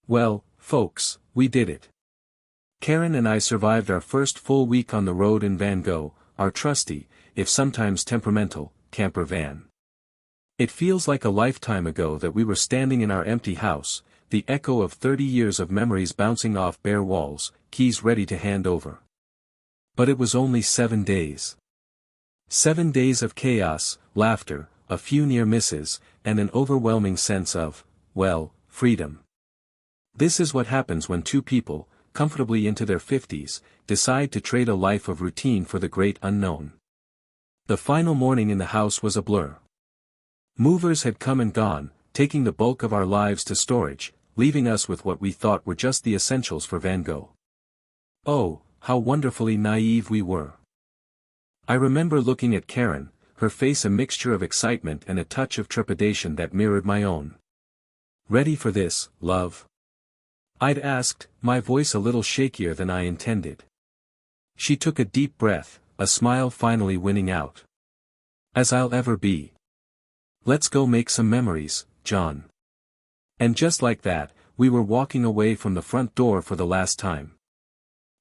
Well, folks, we did it. Karen and I survived our first full week on the road in Van Gogh, our trusty, if sometimes temperamental, camper van. It feels like a lifetime ago that we were standing in our empty house, the echo of 30 years of memories bouncing off bare walls, keys ready to hand over. But it was only 7 days. 7 days of chaos, laughter, a few near misses, and an overwhelming sense of, well, freedom. This is what happens when two people, comfortably into their 50s, decide to trade a life of routine for the great unknown. The final morning in the house was a blur. Movers had come and gone, taking the bulk of our lives to storage, leaving us with what we thought were just the essentials for Van Gogh. Oh, how wonderfully naive we were. I remember looking at Karen, her face a mixture of excitement and a touch of trepidation that mirrored my own. "Ready for this, love?" I'd asked, my voice a little shakier than I intended. She took a deep breath, a smile finally winning out. "As I'll ever be. Let's go make some memories, John." And just like that, we were walking away from the front door for the last time.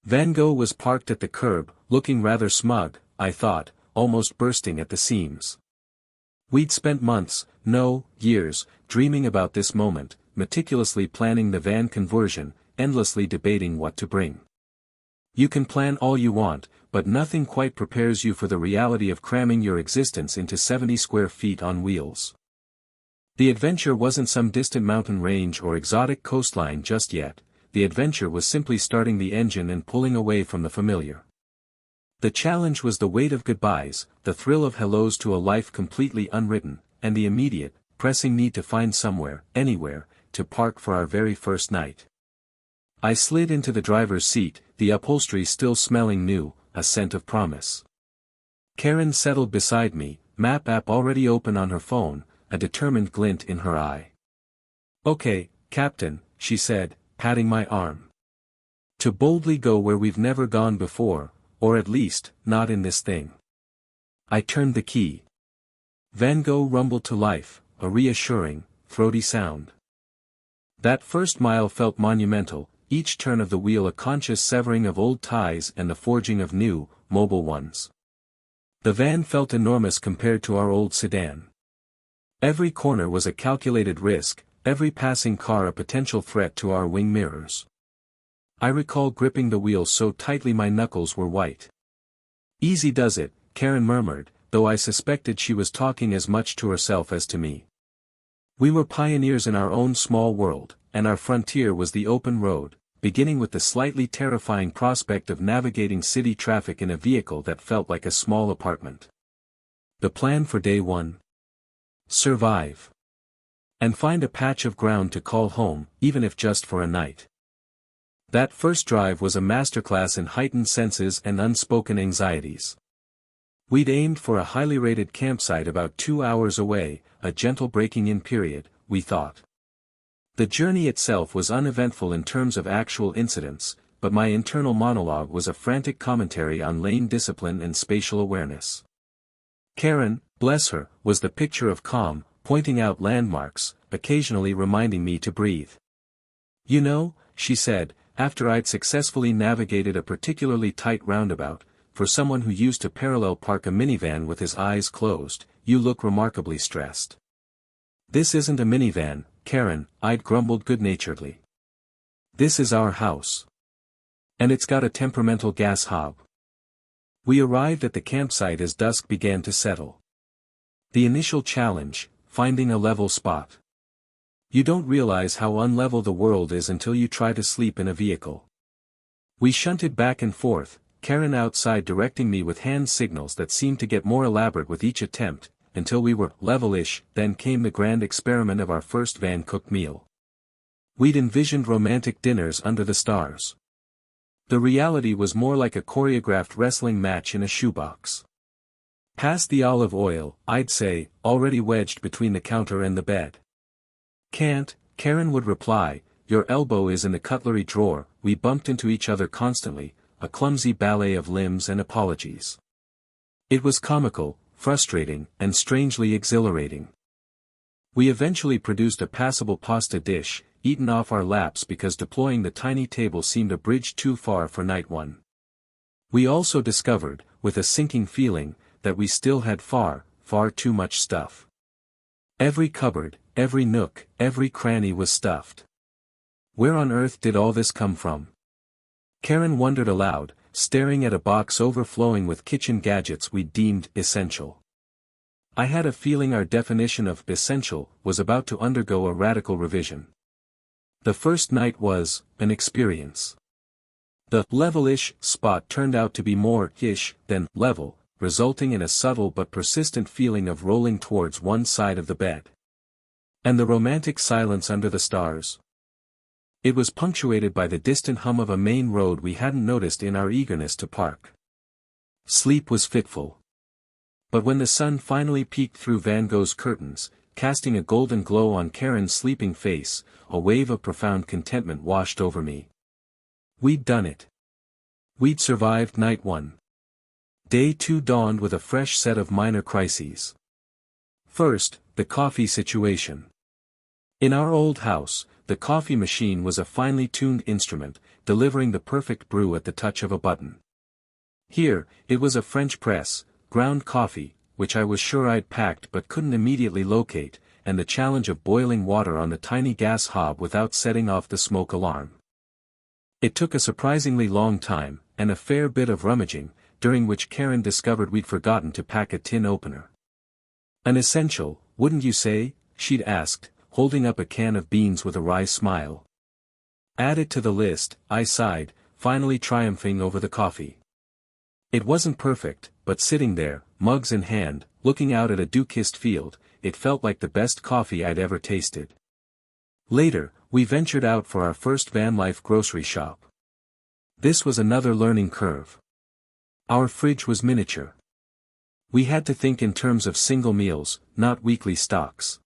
Van Gogh was parked at the curb, looking rather smug, I thought, almost bursting at the seams. We'd spent months, no, years, dreaming about this moment, meticulously planning the van conversion, endlessly debating what to bring. You can plan all you want, but nothing quite prepares you for the reality of cramming your existence into 70 square feet on wheels. The adventure wasn't some distant mountain range or exotic coastline just yet, the adventure was simply starting the engine and pulling away from the familiar. The challenge was the weight of goodbyes, the thrill of hellos to a life completely unwritten, and the immediate, pressing need to find somewhere, anywhere, to park for our very first night. I slid into the driver's seat, the upholstery still smelling new, a scent of promise. Karen settled beside me, map app already open on her phone, a determined glint in her eye. "Okay, Captain," she said, patting my arm. "To boldly go where we've never gone before, or at least, not in this thing." I turned the key. Van Gogh rumbled to life, a reassuring, throaty sound. That first mile felt monumental, each turn of the wheel a conscious severing of old ties and the forging of new, mobile ones. The van felt enormous compared to our old sedan. Every corner was a calculated risk, every passing car a potential threat to our wing mirrors. I recall gripping the wheel so tightly my knuckles were white. "Easy does it," Karen murmured, though I suspected she was talking as much to herself as to me. We were pioneers in our own small world, and our frontier was the open road, beginning with the slightly terrifying prospect of navigating city traffic in a vehicle that felt like a small apartment. The plan for day one? Survive. And find a patch of ground to call home, even if just for a night. That first drive was a masterclass in heightened senses and unspoken anxieties. We'd aimed for a highly rated campsite about 2 hours away, a gentle breaking-in period, we thought. The journey itself was uneventful in terms of actual incidents, but my internal monologue was a frantic commentary on lane discipline and spatial awareness. Karen, bless her, was the picture of calm, pointing out landmarks, occasionally reminding me to breathe. "You know," she said, after I'd successfully navigated a particularly tight roundabout, "for someone who used to parallel park a minivan with his eyes closed, you look remarkably stressed." "This isn't a minivan, Karen," I'd grumbled good-naturedly. "This is our house. And it's got a temperamental gas hob." We arrived at the campsite as dusk began to settle. The initial challenge, finding a level spot. You don't realize how unlevel the world is until you try to sleep in a vehicle. We shunted back and forth, Karen outside directing me with hand signals that seemed to get more elaborate with each attempt, until we were level-ish. Then came the grand experiment of our first van-cooked meal. We'd envisioned romantic dinners under the stars. The reality was more like a choreographed wrestling match in a shoebox. Past the olive oil, I'd say, already wedged between the counter and the bed. "Can't," Karen would reply, "your elbow is in the cutlery drawer." We bumped into each other constantly, a clumsy ballet of limbs and apologies. It was comical, frustrating, and strangely exhilarating. We eventually produced a passable pasta dish, eaten off our laps because deploying the tiny table seemed a bridge too far for night one. We also discovered, with a sinking feeling, that we still had far, far too much stuff. Every cupboard, every nook, every cranny was stuffed. Where on earth did all this come from? Karen wondered aloud, staring at a box overflowing with kitchen gadgets we deemed essential. I had a feeling our definition of essential was about to undergo a radical revision. The first night was an experience. The level-ish spot turned out to be more ish than level, resulting in a subtle but persistent feeling of rolling towards one side of the bed. And the romantic silence under the stars. It was punctuated by the distant hum of a main road we hadn't noticed in our eagerness to park. Sleep was fitful. But when the sun finally peeked through Van Gogh's curtains, casting a golden glow on Karen's sleeping face, a wave of profound contentment washed over me. We'd done it. We'd survived night one. Day two dawned with a fresh set of minor crises. First, the coffee situation. In our old house, the coffee machine was a finely tuned instrument, delivering the perfect brew at the touch of a button. Here, it was a French press, ground coffee, which I was sure I'd packed but couldn't immediately locate, and the challenge of boiling water on the tiny gas hob without setting off the smoke alarm. It took a surprisingly long time, and a fair bit of rummaging, during which Karen discovered we'd forgotten to pack a tin opener. An essential, wouldn't you say? She'd asked, holding up a can of beans with a wry smile. Add it to the list, I sighed, finally triumphing over the coffee. It wasn't perfect, but sitting there, mugs in hand, looking out at a dew-kissed field, it felt like the best coffee I'd ever tasted. Later, we ventured out for our first vanlife grocery shop. This was another learning curve. Our fridge was miniature. We had to think in terms of single meals, not weekly stocks.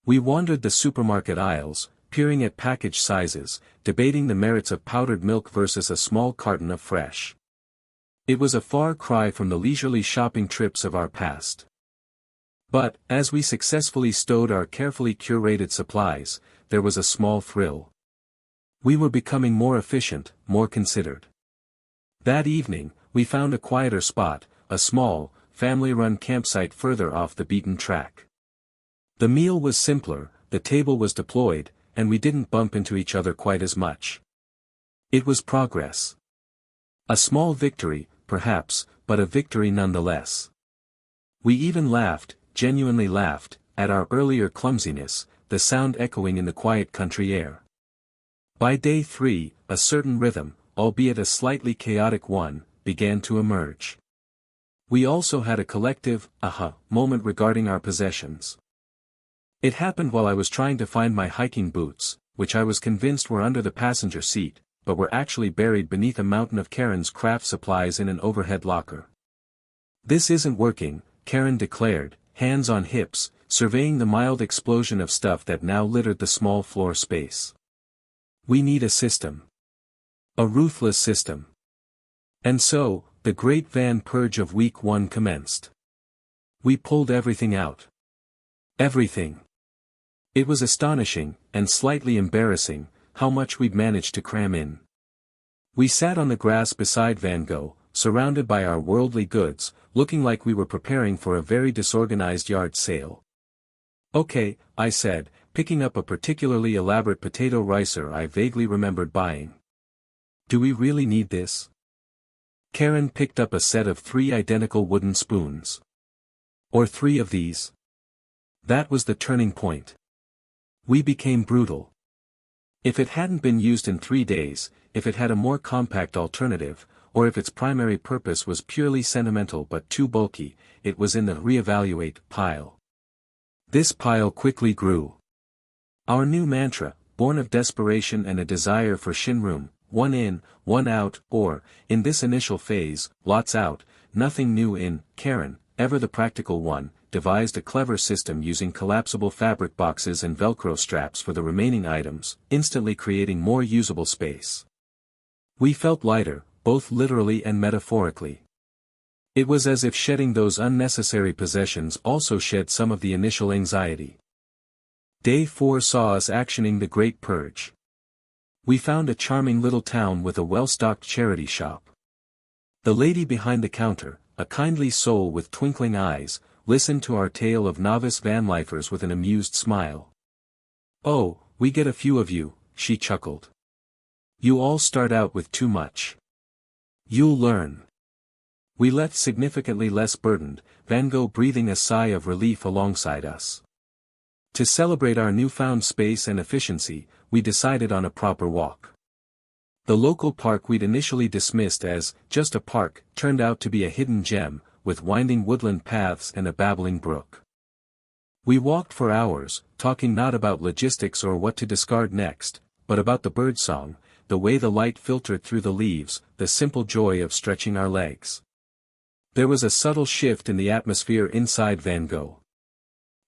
We wandered the supermarket aisles, peering at package sizes, debating the merits of powdered milk versus a small carton of fresh. It was a far cry from the leisurely shopping trips of our past. But, as we successfully stowed our carefully curated supplies, there was a small thrill. We were becoming more efficient, more considered. That evening, we found a quieter spot, a small, family-run campsite further off the beaten track. The meal was simpler, the table was deployed, and we didn't bump into each other quite as much. It was progress. A small victory, perhaps, but a victory nonetheless. We even laughed, genuinely laughed, at our earlier clumsiness, the sound echoing in the quiet country air. By day 3, a certain rhythm, albeit a slightly chaotic one, began to emerge. We also had a collective, aha, moment regarding our possessions. It happened while I was trying to find my hiking boots, which I was convinced were under the passenger seat, but were actually buried beneath a mountain of Karen's craft supplies in an overhead locker. This isn't working, Karen declared, hands on hips, surveying the mild explosion of stuff that now littered the small floor space. We need a system. A ruthless system. And so, the great van purge of week 1 commenced. We pulled everything out. Everything. It was astonishing, and slightly embarrassing, how much we'd managed to cram in. We sat on the grass beside Van Gogh, surrounded by our worldly goods, looking like we were preparing for a very disorganized yard sale. Okay, I said, picking up a particularly elaborate potato ricer I vaguely remembered buying. Do we really need this? Karen picked up a set of 3 identical wooden spoons. Or 3 of these. That was the turning point. We became brutal. If it hadn't been used in 3 days, if it had a more compact alternative, or if its primary purpose was purely sentimental but too bulky, it was in the reevaluate pile. This pile quickly grew. Our new mantra, born of desperation and a desire for shinroom, one in, one out, or, in this initial phase, lots out, nothing new in, Karen, ever the practical one, devised a clever system using collapsible fabric boxes and Velcro straps for the remaining items, instantly creating more usable space. We felt lighter, both literally and metaphorically. It was as if shedding those unnecessary possessions also shed some of the initial anxiety. Day 4 saw us actioning the Great Purge. We found a charming little town with a well-stocked charity shop. The lady behind the counter, a kindly soul with twinkling eyes, listened to our tale of novice vanlifers with an amused smile. "Oh, we get a few of you," she chuckled. "You all start out with too much. You'll learn." We left significantly less burdened, Van Gogh breathing a sigh of relief alongside us. To celebrate our newfound space and efficiency, we decided on a proper walk. The local park we'd initially dismissed as just a park turned out to be a hidden gem, with winding woodland paths and a babbling brook. We walked for hours, talking not about logistics or what to discard next, but about the birdsong, the way the light filtered through the leaves, the simple joy of stretching our legs. There was a subtle shift in the atmosphere inside Van Gogh.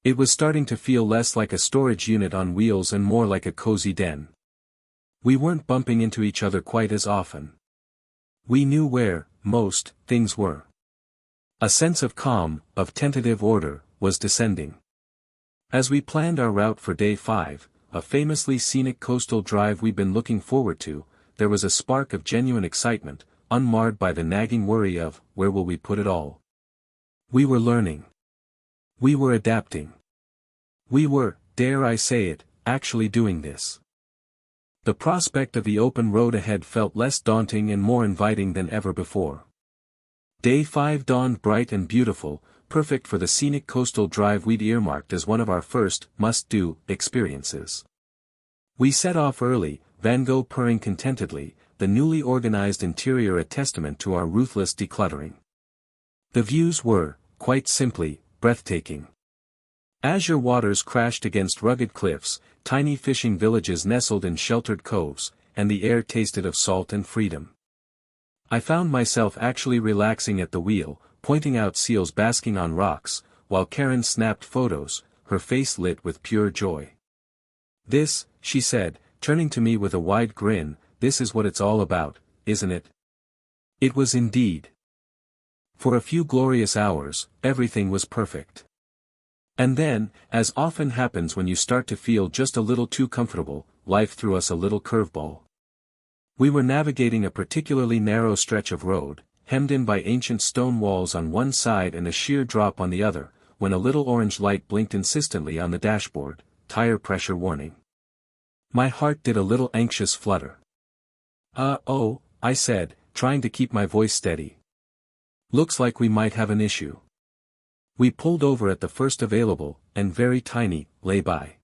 It was starting to feel less like a storage unit on wheels and more like a cozy den. We weren't bumping into each other quite as often. We knew where, most, things were. A sense of calm, of tentative order, was descending. As we planned our route for Day 5, a famously scenic coastal drive we'd been looking forward to, there was a spark of genuine excitement, unmarred by the nagging worry of, where will we put it all? We were learning. We were adapting. We were, dare I say it, actually doing this. The prospect of the open road ahead felt less daunting and more inviting than ever before. Day 5 dawned bright and beautiful, perfect for the scenic coastal drive we'd earmarked as one of our first, must-do, experiences. We set off early, Van Gogh purring contentedly, the newly organized interior a testament to our ruthless decluttering. The views were, quite simply, breathtaking. Azure waters crashed against rugged cliffs, tiny fishing villages nestled in sheltered coves, and the air tasted of salt and freedom. I found myself actually relaxing at the wheel, pointing out seals basking on rocks, while Karen snapped photos, her face lit with pure joy. "This," she said, turning to me with a wide grin, "this is what it's all about, isn't it?" It was indeed. For a few glorious hours, everything was perfect. And then, as often happens when you start to feel just a little too comfortable, life threw us a little curveball. We were navigating a particularly narrow stretch of road, hemmed in by ancient stone walls on one side and a sheer drop on the other, when a little orange light blinked insistently on the dashboard, tire pressure warning. My heart did a little anxious flutter. Oh, I said, trying to keep my voice steady. "Looks like we might have an issue." We pulled over at the first available, and very tiny, lay-by.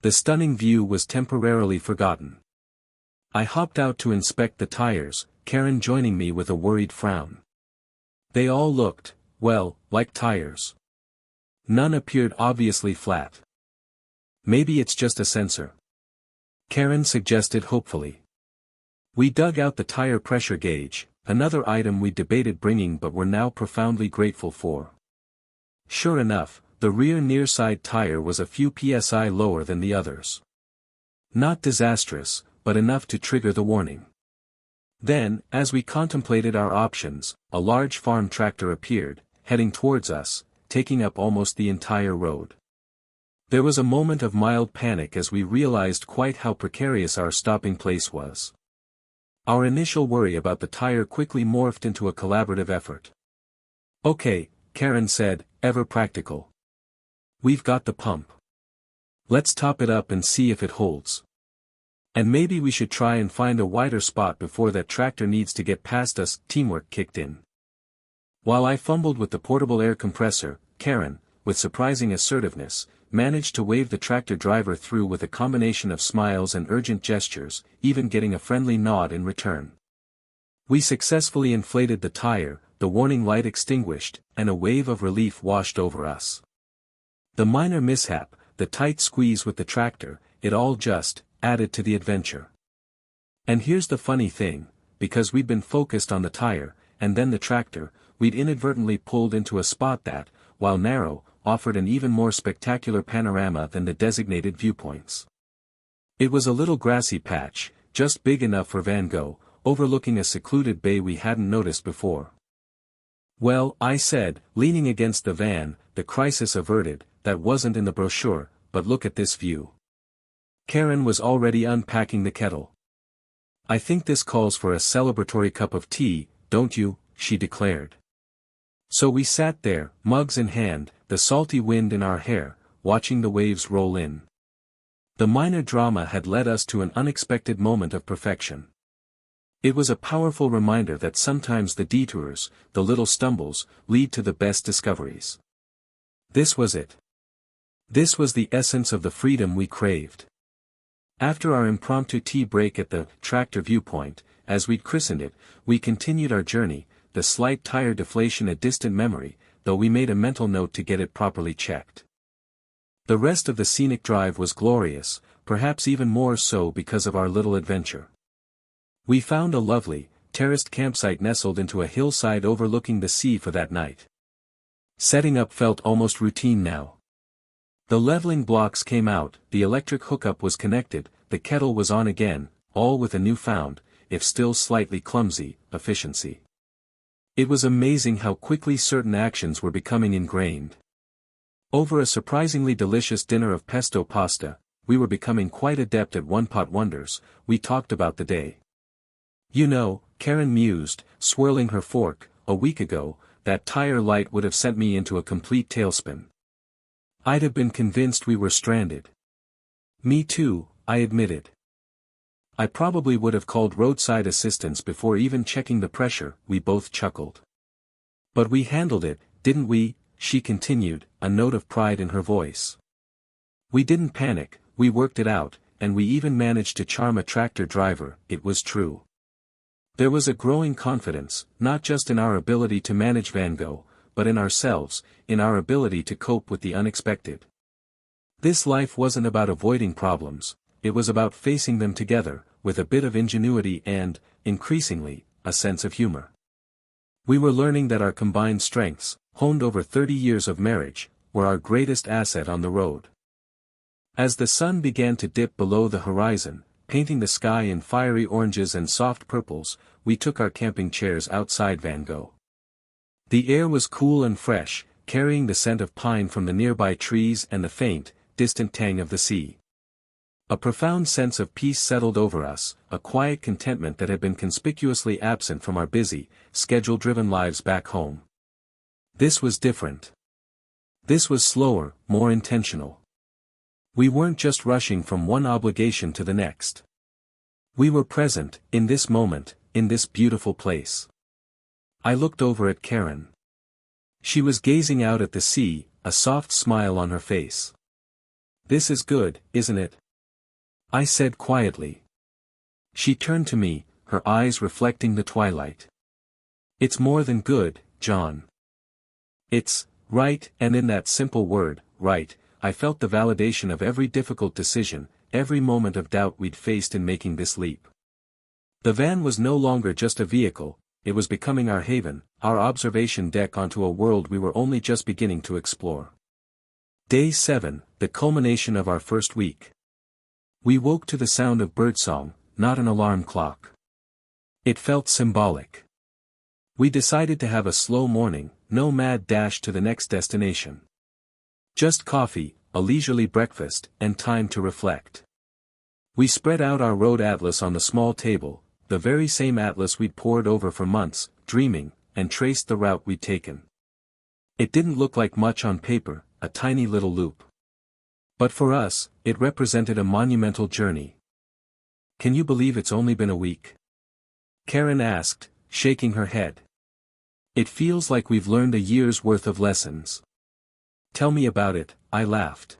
The stunning view was temporarily forgotten. I hopped out to inspect the tires, Karen joining me with a worried frown. They all looked, well, like tires. None appeared obviously flat. "Maybe it's just a sensor," Karen suggested hopefully. We dug out the tire pressure gauge, another item we debated bringing but were now profoundly grateful for. Sure enough, the rear near-side tire was a few psi lower than the others. Not disastrous, but enough to trigger the warning. Then, as we contemplated our options, a large farm tractor appeared, heading towards us, taking up almost the entire road. There was a moment of mild panic as we realized quite how precarious our stopping place was. Our initial worry about the tire quickly morphed into a collaborative effort. "Okay," Karen said, ever practical. "We've got the pump. Let's top it up and see if it holds. And maybe we should try and find a wider spot before that tractor needs to get past us." Teamwork kicked in. While I fumbled with the portable air compressor, Karen, with surprising assertiveness, managed to wave the tractor driver through with a combination of smiles and urgent gestures, even getting a friendly nod in return. We successfully inflated the tire, the warning light extinguished, and a wave of relief washed over us. The minor mishap, the tight squeeze with the tractor, it all just added to the adventure. And here's the funny thing, because we'd been focused on the tire, and then the tractor, we'd inadvertently pulled into a spot that, while narrow, offered an even more spectacular panorama than the designated viewpoints. It was a little grassy patch, just big enough for Van Gogh, overlooking a secluded bay we hadn't noticed before. "Well," I said, leaning against the van, "the crisis averted, that wasn't in the brochure, but look at this view. Karen was already unpacking the kettle. I think this calls for a celebratory cup of tea, don't you? She declared. So we sat there, mugs in hand, the salty wind in our hair, watching the waves roll in. The minor drama had led us to an unexpected moment of perfection. It was a powerful reminder that sometimes the detours, the little stumbles, lead to the best discoveries. This was it. This was the essence of the freedom we craved. After our impromptu tea break at the tractor viewpoint, as we'd christened it, we continued our journey, the slight tire deflation a distant memory, though we made a mental note to get it properly checked. The rest of the scenic drive was glorious, perhaps even more so because of our little adventure. We found a lovely, terraced campsite nestled into a hillside overlooking the sea for that night. Setting up felt almost routine now. The leveling blocks came out, the electric hookup was connected, the kettle was on again, all with a newfound, if still slightly clumsy, efficiency. It was amazing how quickly certain actions were becoming ingrained. Over a surprisingly delicious dinner of pesto pasta, we were becoming quite adept at one-pot wonders. We talked about the day. You know, Karen mused, swirling her fork, a week ago, that tire light would have sent me into a complete tailspin. I'd have been convinced we were stranded. Me too, I admitted. I probably would have called roadside assistance before even checking the pressure, we both chuckled. But we handled it, didn't we? She continued, a note of pride in her voice. We didn't panic, we worked it out, and we even managed to charm a tractor driver, it was true. There was a growing confidence, not just in our ability to manage Van Gogh, but in ourselves, in our ability to cope with the unexpected. This life wasn't about avoiding problems, it was about facing them together, with a bit of ingenuity and, increasingly, a sense of humor. We were learning that our combined strengths, honed over 30 years of marriage, were our greatest asset on the road. As the sun began to dip below the horizon, painting the sky in fiery oranges and soft purples, we took our camping chairs outside Van Gogh. The air was cool and fresh, carrying the scent of pine from the nearby trees and the faint, distant tang of the sea. A profound sense of peace settled over us, a quiet contentment that had been conspicuously absent from our busy, schedule-driven lives back home. This was different. This was slower, more intentional. We weren't just rushing from one obligation to the next. We were present, in this moment, in this beautiful place. I looked over at Karen. She was gazing out at the sea, a soft smile on her face. This is good, isn't it? I said quietly. She turned to me, her eyes reflecting the twilight. It's more than good, John. It's right, and in that simple word, right, I felt the validation of every difficult decision, every moment of doubt we'd faced in making this leap. The van was no longer just a vehicle, it was becoming our haven, our observation deck onto a world we were only just beginning to explore. Day 7, the culmination of our first week. We woke to the sound of birdsong, not an alarm clock. It felt symbolic. We decided to have a slow morning, no mad dash to the next destination. Just coffee, a leisurely breakfast, and time to reflect. We spread out our road atlas on the small table, the very same atlas we'd pored over for months, dreaming, and traced the route we'd taken. It didn't look like much on paper, a tiny little loop. But for us, it represented a monumental journey. Can you believe it's only been a week? Karen asked, shaking her head. It feels like we've learned a year's worth of lessons. Tell me about it, I laughed.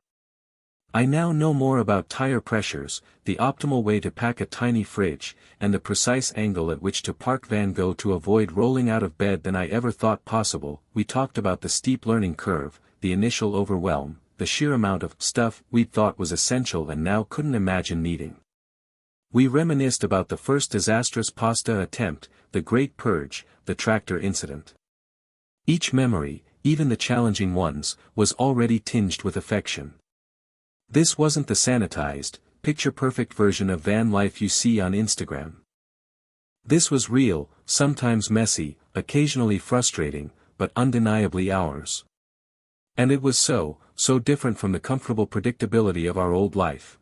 I now know more about tire pressures, the optimal way to pack a tiny fridge, and the precise angle at which to park Van Gogh to avoid rolling out of bed than I ever thought possible. We talked about the steep learning curve, the initial overwhelm, the sheer amount of stuff we'd thought was essential and now couldn't imagine needing. We reminisced about the first disastrous pasta attempt, the Great Purge, the tractor incident. Each memory, even the challenging ones, was already tinged with affection. This wasn't the sanitized, picture-perfect version of van life you see on Instagram. This was real, sometimes messy, occasionally frustrating, but undeniably ours. And it was so different from the comfortable predictability of our old life.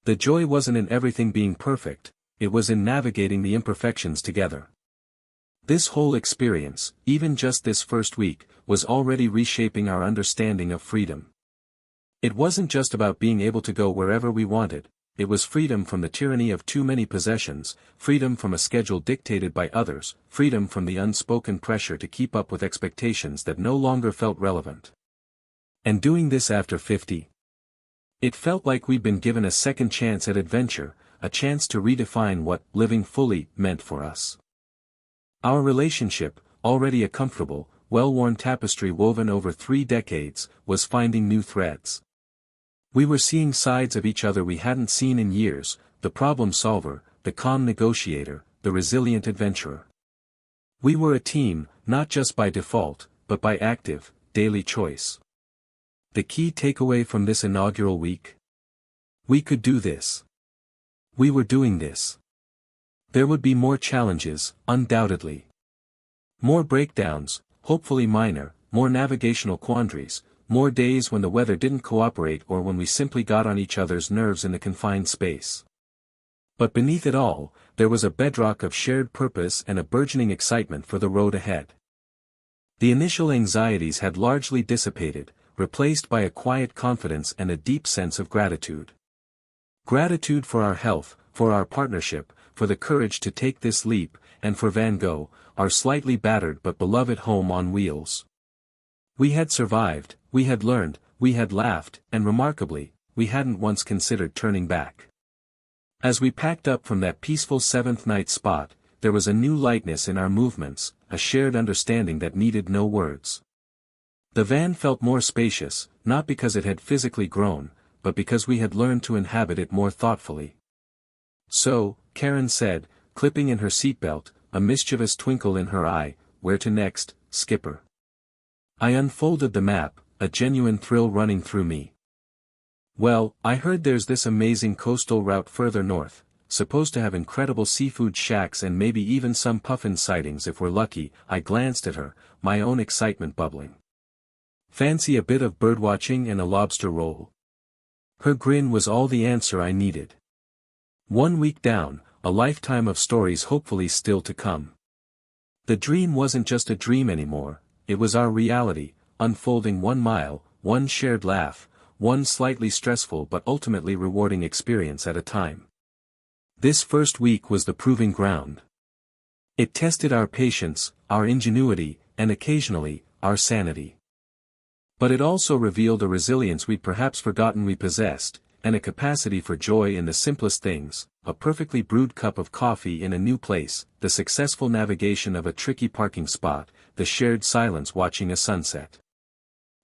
The joy wasn't in everything being perfect, it was in navigating the imperfections together. This whole experience, even just this first week, was already reshaping our understanding of freedom. It wasn't just about being able to go wherever we wanted, it was freedom from the tyranny of too many possessions, freedom from a schedule dictated by others, freedom from the unspoken pressure to keep up with expectations that no longer felt relevant. And doing this after 50. It felt like we'd been given a second chance at adventure, a chance to redefine what living fully meant for us. Our relationship, already a comfortable, well-worn tapestry woven over 3 decades, was finding new threads. We were seeing sides of each other we hadn't seen in years, the problem solver, the calm negotiator, the resilient adventurer. We were a team, not just by default, but by active, daily choice. The key takeaway from this inaugural week? We could do this. We were doing this. There would be more challenges, undoubtedly. More breakdowns, hopefully minor, more navigational quandaries, more days when the weather didn't cooperate or when we simply got on each other's nerves in a confined space. But beneath it all, there was a bedrock of shared purpose and a burgeoning excitement for the road ahead. The initial anxieties had largely dissipated, replaced by a quiet confidence and a deep sense of gratitude. Gratitude for our health, for our partnership, for the courage to take this leap, and for Van Gogh, our slightly battered but beloved home on wheels. We had survived, we had learned, we had laughed, and remarkably, we hadn't once considered turning back. As we packed up from that peaceful 7th night spot, there was a new lightness in our movements, a shared understanding that needed no words. The van felt more spacious, not because it had physically grown, but because we had learned to inhabit it more thoughtfully. So, Karen said, clipping in her seatbelt, a mischievous twinkle in her eye, "Where to next, skipper?" I unfolded the map, a genuine thrill running through me. "Well, I heard there's this amazing coastal route further north, supposed to have incredible seafood shacks and maybe even some puffin sightings if we're lucky." I glanced at her, my own excitement bubbling. "Fancy a bit of birdwatching and a lobster roll?" Her grin was all the answer I needed. 1 week down, a lifetime of stories hopefully still to come. The dream wasn't just a dream anymore, it was our reality, unfolding 1 mile, 1 shared laugh, 1 slightly stressful but ultimately rewarding experience at a time. This first week was the proving ground. It tested our patience, our ingenuity, and occasionally, our sanity. But it also revealed a resilience we'd perhaps forgotten we possessed, and a capacity for joy in the simplest things, a perfectly brewed cup of coffee in a new place, the successful navigation of a tricky parking spot, the shared silence watching a sunset.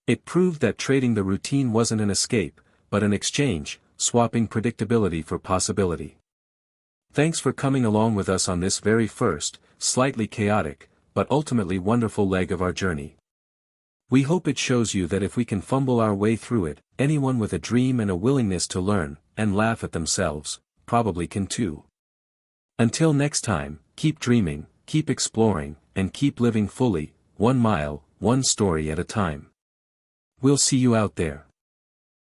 It proved that trading the routine wasn't an escape, but an exchange, swapping predictability for possibility. Thanks for coming along with us on this very first, slightly chaotic, but ultimately wonderful leg of our journey. We hope it shows you that if we can fumble our way through it, anyone with a dream and a willingness to learn, and laugh at themselves, probably can too. Until next time, keep dreaming, keep exploring, and keep living fully, 1 mile, 1 story at a time. We'll see you out there.